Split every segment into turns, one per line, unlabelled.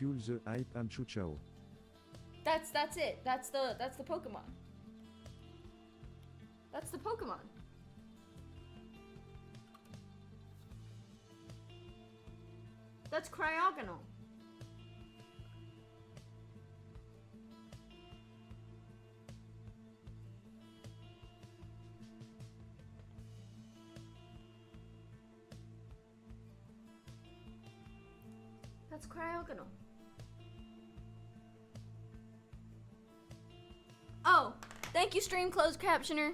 Fuel the hype and ciao.
That's it. That's the Pokemon. That's the Pokemon. That's Cryogonal. That's Cryogonal. Oh, thank you, stream closed captioner.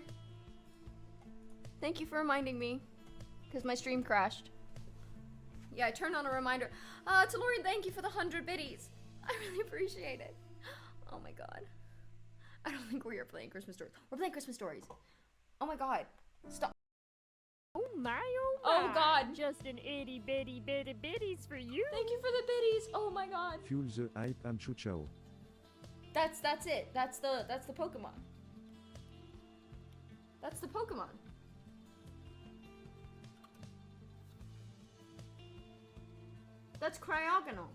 Thank you for reminding me, because my stream crashed. Yeah, I turned on a reminder. Talorian, thank you for the 100 biddies. I really appreciate it. Oh my god. I don't think we are playing Christmas stories. We're playing Christmas stories. Oh my god. Stop.
Oh my, oh
Oh
my.
god.
Just an itty bitty bitty bitties for you.
Thank you for the biddies. Oh my god.
Fuel the hype and ciao.
That's it. That's the Pokemon. That's the Pokemon. That's Cryogonal.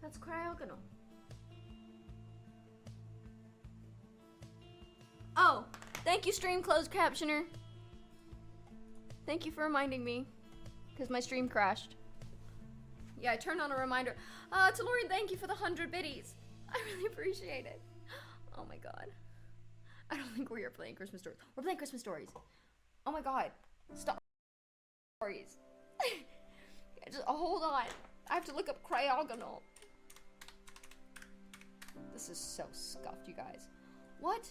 That's Cryogonal. Oh, thank you, stream closed captioner. Thank you for reminding me, because my stream crashed. Yeah, I turned on a reminder. Talorian, thank you for the 100 biddies. I really appreciate it. Oh my god. I don't think we are playing Christmas stories. We're playing Christmas stories. Oh my god. Stop. Stories. Just hold on. I have to look up Cryogonal. This is so scuffed, you guys. What?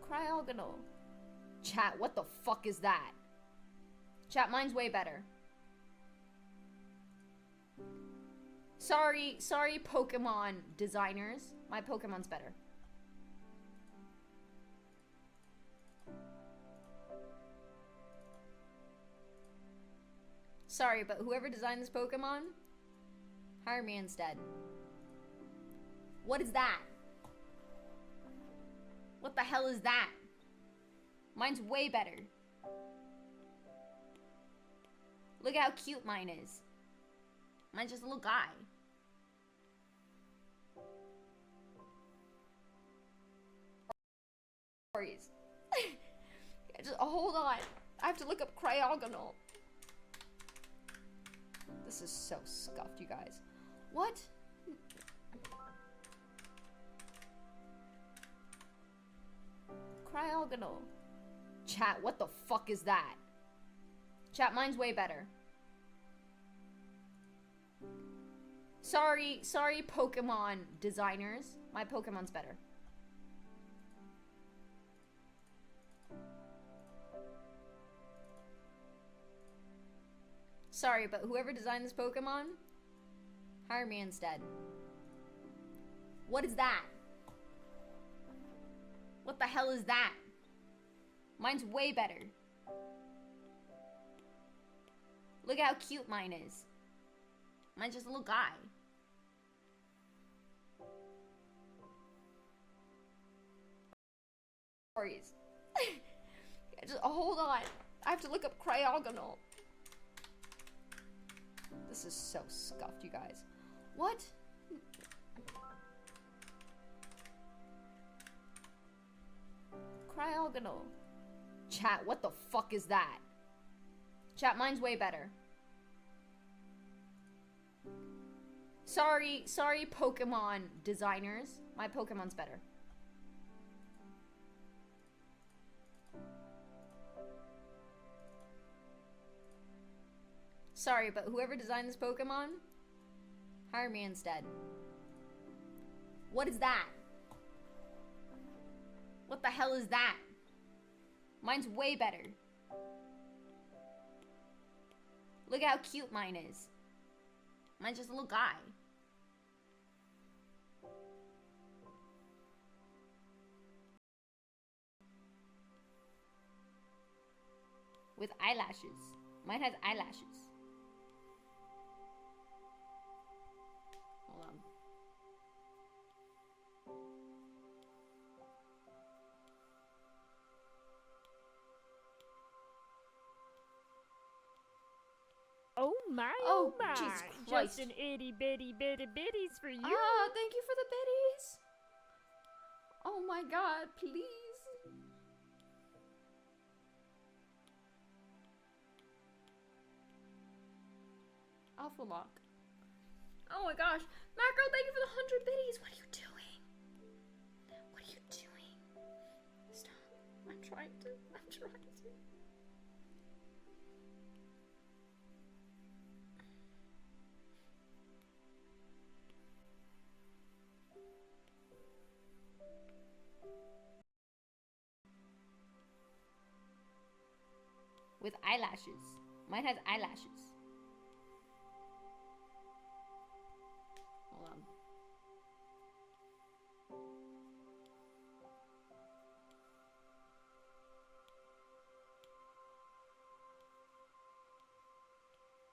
Cryogonal. Chat, what the fuck is that? Chat, mine's way better. Sorry, Pokemon designers. My Pokemon's better. Sorry, but whoever designed this Pokemon, hire me instead. What is that? What the hell is that? Mine's way better. Look how cute mine is. Mine's just a little guy. Stories. Just hold on. I have to look up Cryogonal. This is so scuffed, you guys. What? Cryogonal. Chat, what the fuck is that? Chat, mine's way better. Sorry, Pokemon designers. My Pokemon's better. Sorry, but whoever designed this Pokemon, hire me instead. What is that? What the hell is that? Mine's way better. Look how cute mine is. Mine's just a little guy. Stories. Just hold on. I have to look up Cryogonal. This is so scuffed, you guys. What? Cryogonal. Chat, what the fuck is that? Chat, mine's way better. Sorry, Pokemon designers. My Pokemon's better. Sorry, but whoever designed this Pokemon, hire me instead. What is that? What the hell is that? Mine's way better. Look how cute mine is. Mine's just a little guy. With eyelashes. Mine has eyelashes.
Oh my,
Oh,
oh my.
Jesus Christ.
Just an itty bitty bitties for you.
Thank you for the biddies. Oh my god, please. Alpha lock. Oh my gosh. Macro, thank you for the 100 biddies. What are you doing? What are you doing? Stop. I'm trying to. With eyelashes. Mine has eyelashes. Hold on.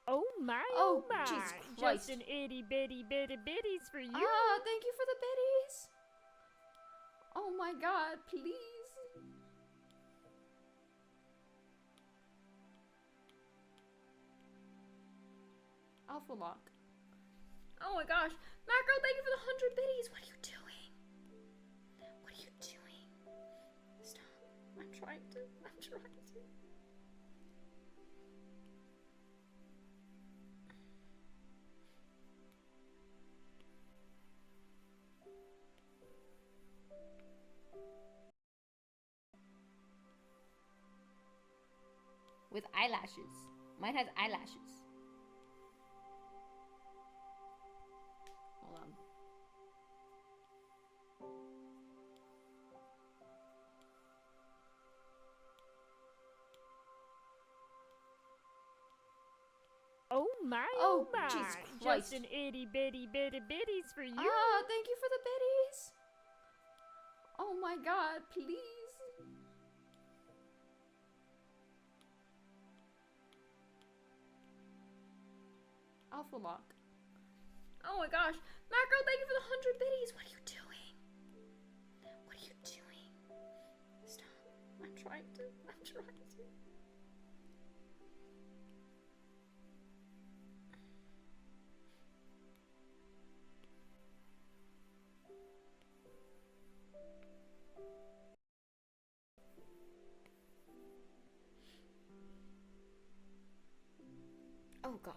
Oh my,
Oh,
oh my.
Jesus Christ.
Just an itty bitty bitties for you.
Thank you for the biddies. Oh my god, please. Alpha lock. Oh my gosh. Macro, thank you for the 100 biddies. What are you doing? What are you doing? Stop. I'm trying to. With eyelashes. Mine has eyelashes. Hold on.
Oh my,
Oh,
oh my.
Jesus Christ.
Just an itty bitty bitties for you.
Thank you for the biddies. Oh my god, please. Alpha lock. Oh my gosh. Macro, thank you for the 100 biddies. What are you doing? What are you doing? Stop. I'm trying to. Oh god.